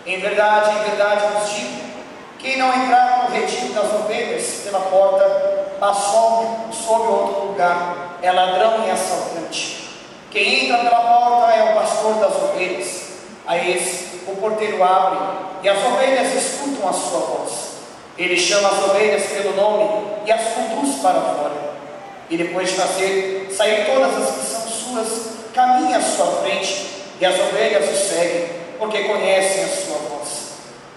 em verdade vos digo, quem não entrar no retiro das ovelhas pela porta, mas sob outro lugar, é ladrão e assaltante. Quem entra pela porta é o pastor das ovelhas. A esse o porteiro abre, e as ovelhas escutam a sua voz. Ele chama as ovelhas pelo nome e as conduz para fora. E depois de fazer sair todas as que são suas, caminha à sua frente, e as ovelhas o seguem, porque conhecem a sua voz.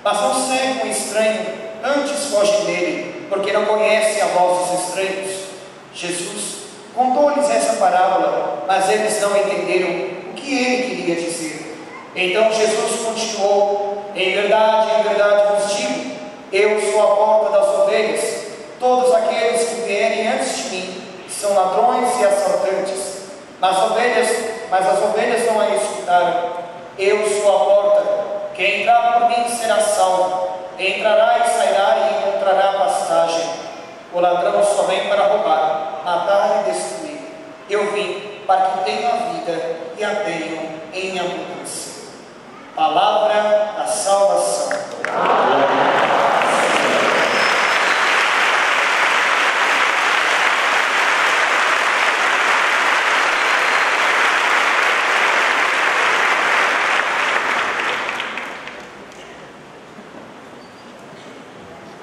Mas não seguem um estranho, antes fogem dele, porque não conhecem a voz dos estranhos. Jesus contou-lhes essa parábola, mas eles não entenderam o que ele queria dizer. Então Jesus continuou: em verdade vos digo, eu sou a porta das ovelhas. Todos aqueles que vierem antes de mim são ladrões e assaltantes, mas as ovelhas não a escutaram. Eu sou a porta, quem entrar por mim será salvo, entrará e sairá e encontrará pastagem. O ladrão só vem para roubar, matar e destruir. Eu vim para que tenham a vida e a tenham em abundância. Palavra da salvação.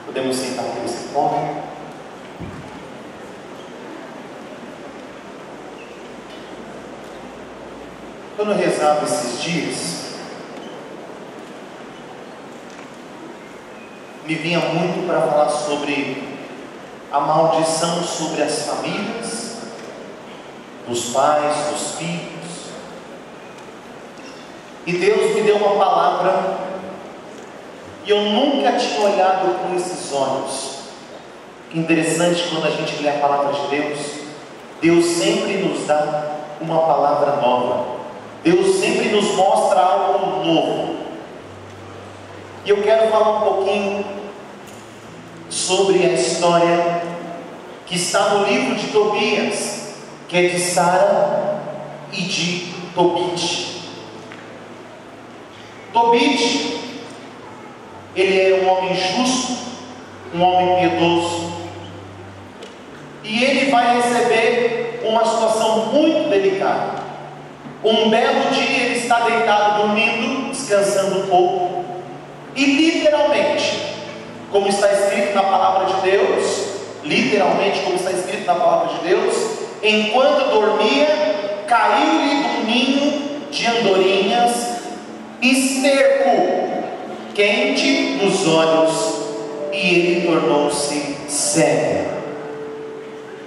Podemos sentar aqui nesse ponto. Quando eu rezava esses dias, me vinha muito para falar sobre a maldição sobre as famílias, dos pais, dos filhos. E Deus me deu uma palavra, e eu nunca tinha olhado com esses olhos. Que interessante, quando a gente lê a palavra de Deus, Deus sempre nos dá uma palavra nova. Deus sempre nos mostra algo novo. E eu quero falar um pouquinho sobre a história que está no livro de Tobias, que é de Sara e de Tobit. Tobit, ele era um homem justo, um homem piedoso, e ele vai receber uma situação muito delicada. Um belo dia ele está deitado dormindo, descansando um pouco, e literalmente, como está escrito na palavra de Deus, enquanto dormia, caiu-lhe um ninho de andorinhas, esterco quente nos olhos, e ele tornou-se cego.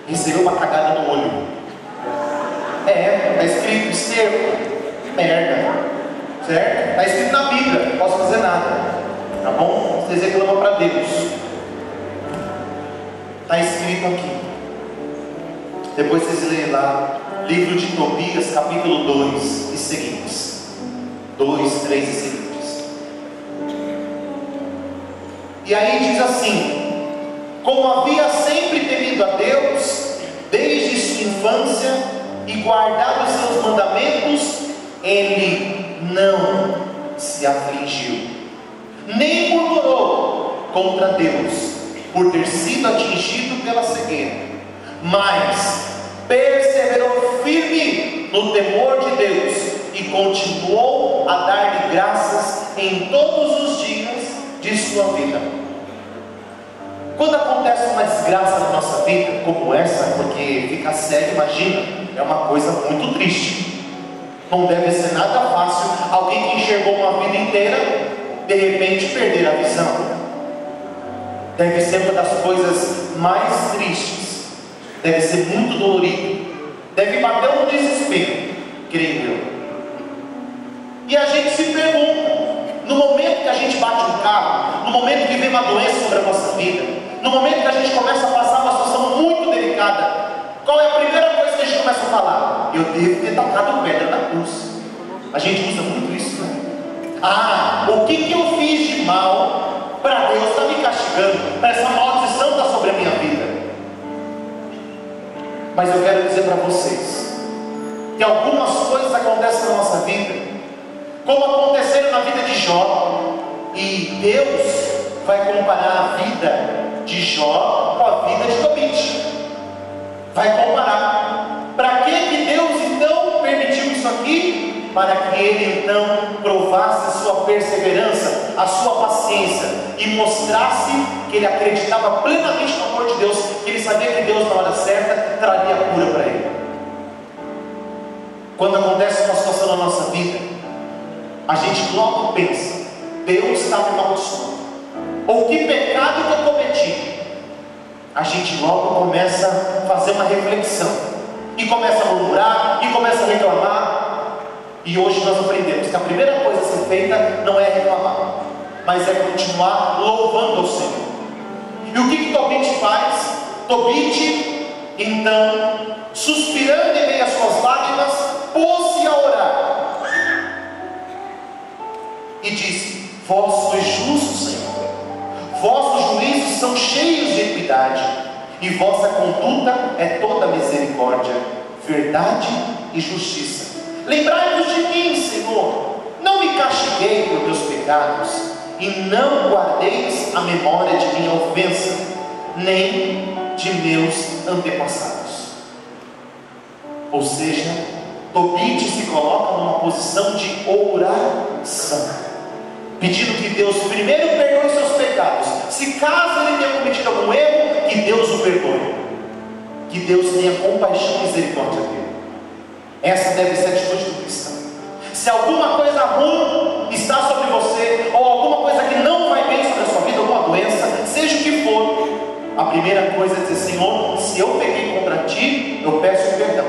Recebeu uma cagada no olho. Está escrito esterco, merda, certo? Está escrito na Bíblia, não posso fazer nada, tá bom? Vocês reclamam para Deus. Está escrito aqui. Depois vocês leem lá, livro de Tobias, capítulo 2 e seguintes. 2, 3 e seguintes. E aí diz assim: como havia sempre temido a Deus, desde sua infância, e guardado os seus mandamentos, ele não se afligiu, nem murmurou contra Deus, por ter sido atingido pela cegueira, mas perseverou firme no temor de Deus, e continuou a dar-lhe graças em todos os dias de sua vida. Quando acontece uma desgraça na nossa vida, como essa, porque ficar cego, imagina, é uma coisa muito triste. Não deve ser nada fácil alguém que enxergou uma vida inteira, de repente perder a visão. Deve ser uma das coisas mais tristes. Deve ser muito dolorido. Deve bater um desespero, creio eu. E a gente se pergunta, no momento que a gente bate um carro, no momento que vem uma doença sobre a nossa vida, no momento que a gente começa a passar uma situação muito delicada, qual é a primeira coisa que a gente começa a falar? Eu devo ter tocado pedra na cruz. A gente usa muito isso, né? O que eu fiz de mal para Deus estar me castigando, para essa maldição estar sobre a minha vida? Mas eu quero dizer para vocês que algumas coisas acontecem na nossa vida, como aconteceram na vida de Jó, E Deus vai comparar a vida de Jó com a vida de Tobit. Vai comparar. Para que Deus então permitiu isso aqui? Para que ele então provasse a sua perseverança, a sua paciência, e mostrasse que ele acreditava plenamente no amor de Deus, que ele sabia que Deus na hora certa traria a cura para ele. Quando acontece uma situação na nossa vida, a gente logo pensa: Deus está me amaldiçoando, ou que pecado que eu cometi. A gente logo começa a fazer uma reflexão, e começa a murmurar, e começa a reclamar. E hoje nós aprendemos que a primeira coisa a ser feita não é reclamar, mas é continuar louvando ao Senhor. E o que Tobit faz? Tobit, então, suspirando em meio às suas lágrimas, pôs-se a orar e disse: vós sois justos, Senhor, vossos juízos são cheios de equidade, e vossa conduta é toda misericórdia, verdade e justiça. Lembrai-vos de mim, Senhor, não me castiguei por meus pecados, e não guardeis a memória de minha ofensa, nem de meus antepassados. Ou seja, Tobit se coloca numa posição de oração, pedindo que Deus primeiro perdoe seus pecados. Se caso ele tenha cometido algum erro, que Deus o perdoe, que Deus tenha compaixão e misericórdia dele. Essa deve ser a atitude do cristão. Se alguma coisa ruim está sobre você, ou alguma coisa que não vai bem sobre a sua vida, alguma doença, seja o que for, a primeira coisa é dizer: Senhor, se eu pequei contra ti, eu peço perdão,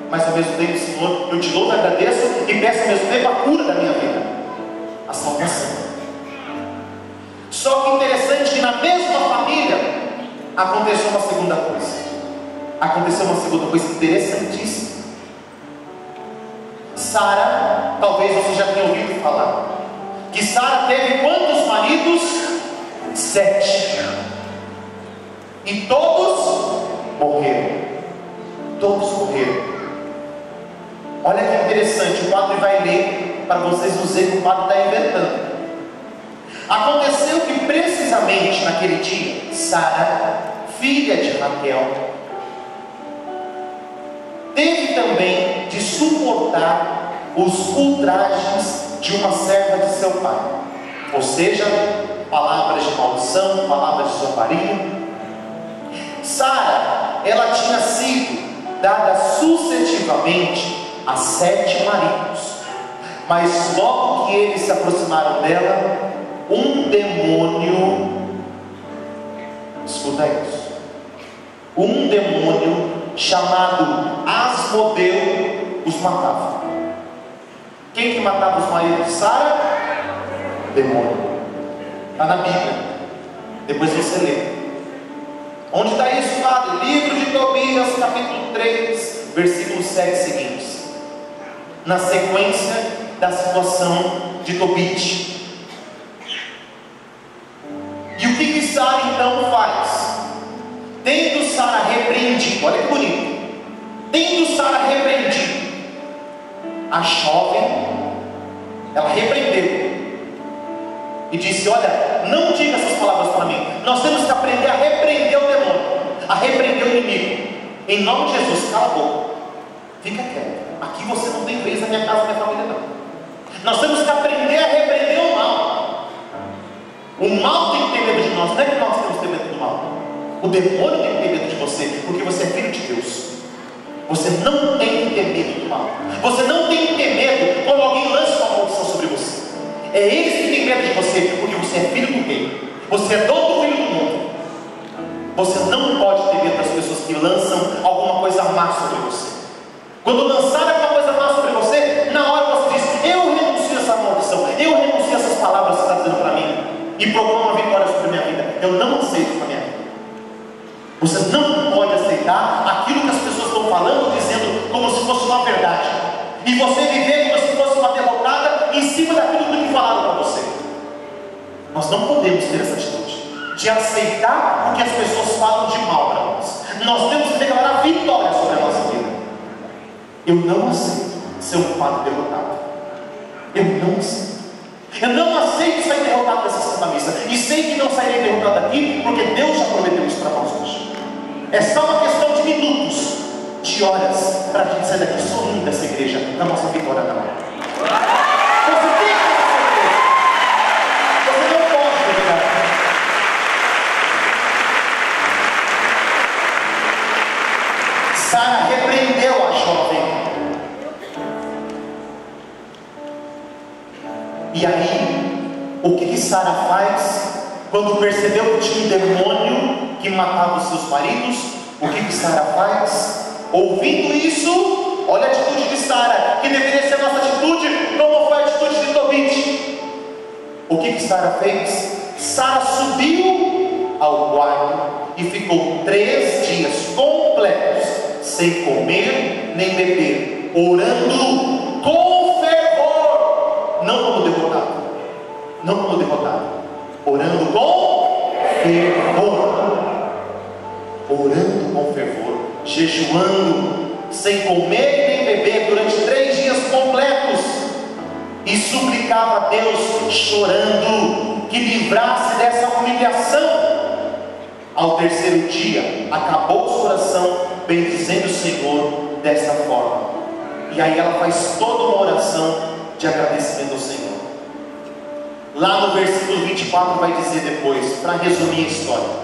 mas ao mesmo tempo, Senhor, eu te louvo e agradeço, e peço ao mesmo tempo a cura da minha vida, a salvação. Só que interessante que na mesma família aconteceu uma segunda coisa. Aconteceu uma segunda coisa interessantíssima. Sara, talvez você já tenha ouvido falar, que Sara teve quantos maridos? 7. E todos morreram. Todos morreram. Olha que interessante, o padre vai ler para vocês não dizerem que o padre está inventando. Aconteceu que precisamente naquele dia, Sara, filha de Raquel, teve também de suportar os ultrajes de uma serva de seu pai, ou seja, palavras de maldição, palavras de zombaria. Sara, ela tinha sido dada sucessivamente a 7 maridos, mas logo que eles se aproximaram dela, um demônio, escuta isso, um demônio chamado Asmodeu os matava. Quem que matava os maridos de Sara? Demônio. Está na Bíblia, depois você lê. Onde está isso, padre? Livro de Tobias, capítulo 3, versículos 7 seguintes, na sequência da situação de Tobit. E o que Sara então faz? Tendo Sara repreendido, olha que bonito, tendo Sara repreendido a jovem, ela repreendeu e disse: olha, não diga essas palavras para mim, nós temos que aprender a repreender o demônio, a repreender o inimigo, em nome de Jesus. Cala a boca, fica quieto, aqui você não tem vez na minha casa, na minha família não. Nós temos que aprender a repreender o mal. O mal tem que ter medo de nós, não é que nós temos que ter medo do mal. O demônio tem que ter medo de você, porque você é filho de Deus. Você não tem que ter medo do mal. Você não tem que ter medo quando alguém lança uma maldição sobre você. É eles que têm medo de você, porque você é filho do rei. Você é dono do filho do mundo. Você não pode ter medo das pessoas que lançam alguma coisa má sobre você. Quando lançarem alguma coisa má sobre você, na hora você diz: eu renuncio a essa maldição, eu renuncio a essas palavras que você está dizendo para mim, e proclamo uma vitória sobre a minha vida. Eu não aceito para a minha vida. Você não pode aceitar aquilo que as pessoas estão falando, dizendo como se fosse uma verdade, e você viver como se fosse uma derrotada em cima daquilo que falaram para você. Nós não podemos ter essa atitude de aceitar o que as pessoas falam de mal para nós. Nós temos que declarar vitória sobre a nossa vida. Eu não aceito ser um padre derrotado. Eu não aceito. Eu não aceito sair derrotado dessa Santa Missa. E sei que não sairei derrotado daqui, porque Deus já prometeu isso para nós hoje. É só uma questão de minutos, de horas, para a gente sair daqui sorrindo dessa igreja, na nossa vitória na mão. Você tem que ter certeza. Você não pode duvidar. Sara repreendeu a jovem. E aí, o que Sara faz quando percebeu que tinha um demônio que matava os seus maridos? O que Sara faz? Ouvindo isso, olha a atitude de Sara, que deveria ser a nossa atitude, como foi a atitude de Tobit. O que Sara fez? Sara subiu ao quarto e ficou 3 dias completos, sem comer nem beber, orando com fervor, não como derrotado, orando com fervor, jejuando, sem comer nem beber durante 3 dias completos, e suplicava a Deus, chorando, que livrasse dessa humilhação. Ao 3º dia, acabou sua oração, bendizendo o Senhor desta forma. E aí ela faz toda uma oração de agradecimento ao Senhor. Lá no versículo 24 vai dizer depois, para resumir a história,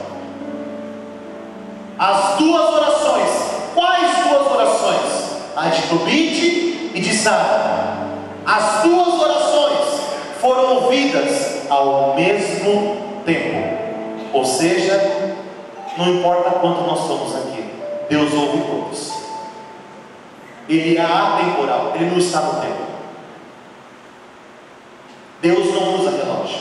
as 2 orações. Quais 2 orações? A de Tobit e de Sara. As 2 orações foram ouvidas ao mesmo tempo. Ou seja, não importa quanto nós somos aqui, Deus ouve todos. Ele é atemporal, Ele não está no tempo. Deus não usa relógio.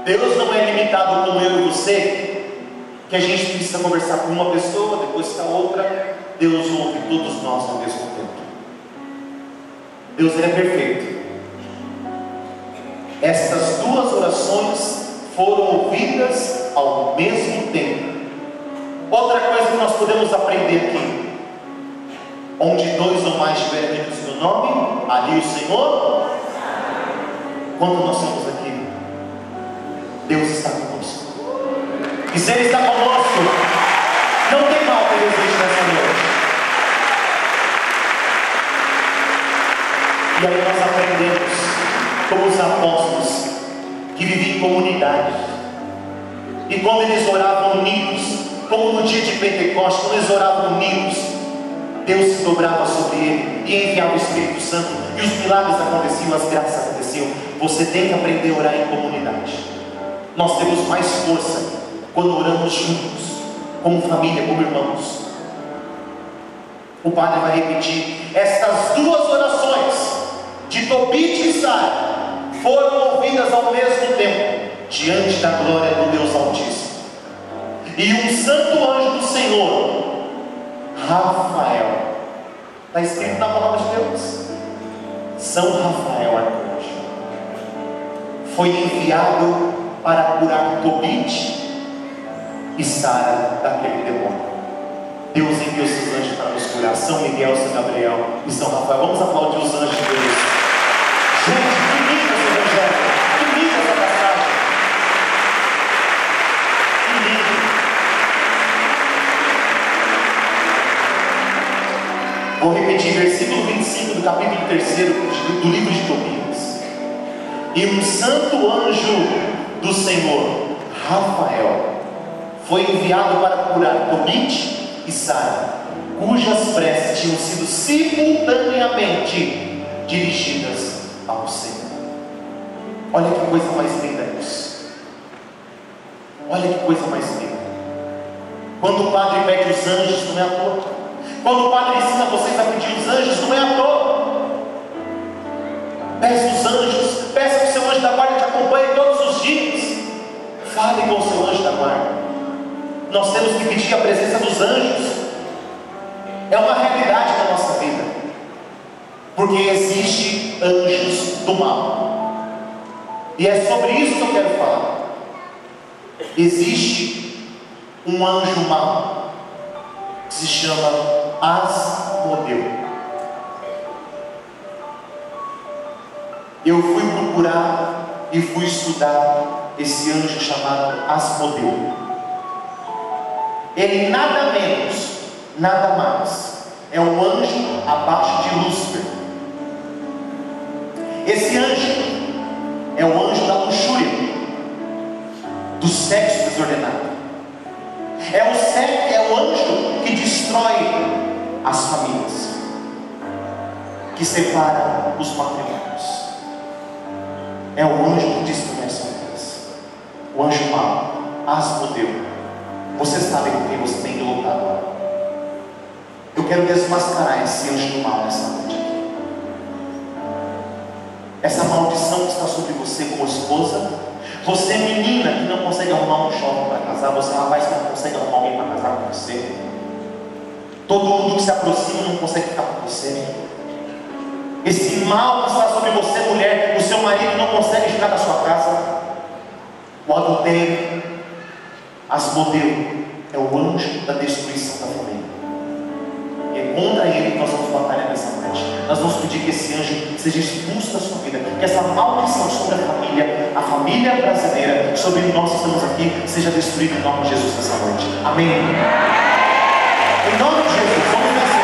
Deus não é limitado como eu e você, que a gente precisa conversar com uma pessoa, depois com a outra. Deus ouve todos nós ao mesmo tempo. Deus, Ele é perfeito. Estas 2 orações foram ouvidas ao mesmo tempo. Outra coisa que nós podemos aprender aqui: onde 2 ou mais estiverem reunidos no meu nome, ali o Senhor. Quando nós estamos aqui, Deus está conosco. E se Ele está conosco, não tem mal que Ele existe nessa noite. E aí nós aprendemos, como os apóstolos, que viviam em comunidade. E quando eles oravam unidos, como no dia de Pentecostes, quando eles oravam unidos, Deus se dobrava sobre ele e enviava o Espírito Santo, e os milagres aconteciam, as graças aconteciam. Você tem que aprender a orar em comunidade. Nós temos mais força quando oramos juntos, como família, como irmãos. O padre vai repetir: estas 2 orações de Tobit e Sara foram ouvidas ao mesmo tempo, diante da glória do Deus Altíssimo. E um santo anjo do Senhor, Rafael, está escrito na palavra de Deus, São Rafael arcanjo, foi enviado para curar Tobit e Sara daquele demônio. Deus enviou esses anjos para nos curar, São Miguel, São Gabriel e São Rafael. Vamos aplaudir os anjos de Deus. Gente, que lindo esse evangelho, que linda essa passagem, que lindo. Vou repetir versículo 25 do capítulo 3 do livro de Tobias. E um santo anjo do Senhor, Rafael, foi enviado para curar Tobit e Sara, cujas preces tinham sido simultaneamente dirigidas ao Senhor. Olha que coisa mais linda isso. Olha que coisa mais linda. Quando o padre pede os anjos, não é à toa. Quando o padre ensina vocês a pedir os anjos, não é à toa. Peça os anjos, peça que o seu anjo da guarda te acompanhe todos os dias. Fale com o seu anjo da guarda. Nós temos que pedir a presença dos anjos. É uma realidade da nossa vida, porque existe anjos do mal, e é sobre isso que eu quero falar. Existe um anjo mau que se chama Asmodeu. Eu fui procurar e fui estudar esse anjo chamado Asmodeu. Ele nada menos, nada mais, é um anjo abaixo de Lúcifer. Esse anjo é o anjo da luxúria, do sexo desordenado. É o anjo que destrói as famílias, que separa os matrimônios. É o anjo que destrói as famílias. O anjo mau, Asmodeu. Vocês sabem com quem você tem que lutar agora. Eu quero desmascarar esse anjo do mal nessa noite aqui. Essa maldição que está sobre você como esposa. Você menina que não consegue arrumar um jovem para casar. Você rapaz que não consegue arrumar alguém para casar com você. Todo mundo que se aproxima não consegue ficar com você. Esse mal que está sobre você, mulher. O seu marido não consegue ficar da sua casa. O adultério. Asmodeu é o anjo da destruição da família. E é contra ele que nós vamos batalhar nessa noite. Nós vamos pedir que esse anjo seja expulso da sua vida, que essa maldição sobre a família brasileira, sobre nós que estamos aqui, seja destruída em nome de Jesus nessa noite. Amém? Em nome de Jesus, vamos